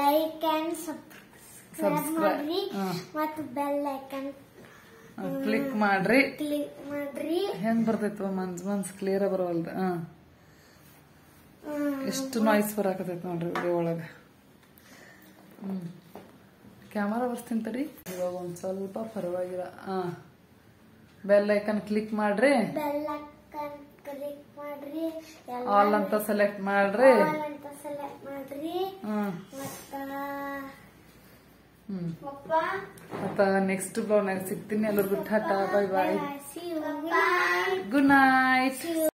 ಲೈಕ್ ಅಂಡ್ ಸಬ್ಸ್ಕ್ರೈಬ್ ಮಾಡ್ರಿ ಮತ್ತು ಬೆಲ್ ಐಕಾನ್ ಕ್ಲಿಕ್ ಮಾಡ್ರಿ. ಹೆಂಗ್ ಬರ್ತೈತ ಮನ್ಸ್ ಕ್ಲಿಯರ್ ಬರವಲ್ದ. ಎಷ್ಟು ನಾಯ್ಸ್ ಬರಾಕತೈತಿ ನೋಡ್ರಿ ವಿಡಿಯೋ ಒಳಗ. ಕ್ಯಾಮರಾ ಬರ್ತೀನಿ ತಡಿ. ಇವಾಗ ಒಂದ್ ಸ್ವಲ್ಪ ಪರವಾಗಿಲ್ಲ. ಬೆಲ್ ಐಕಾನ್ ಕ್ಲಿಕ್ ಮಾಡ್ರಿ, ಆಲ್ ಅಂತ ಸೆಲೆಕ್ಟ್ ಮಾಡ್ರಿ. ಮತ್ತ ನೆಕ್ಸ್ಟ್ ಬ್ಲಾಗ್ ನಾಗ ಸಿಗ್ತೀನಿ. ಎಲ್ಲರಿಗೂ ಟಾಟಾ, ಬೈ ಬಾಯ್, ಗುಡ್ ನೈಟ್.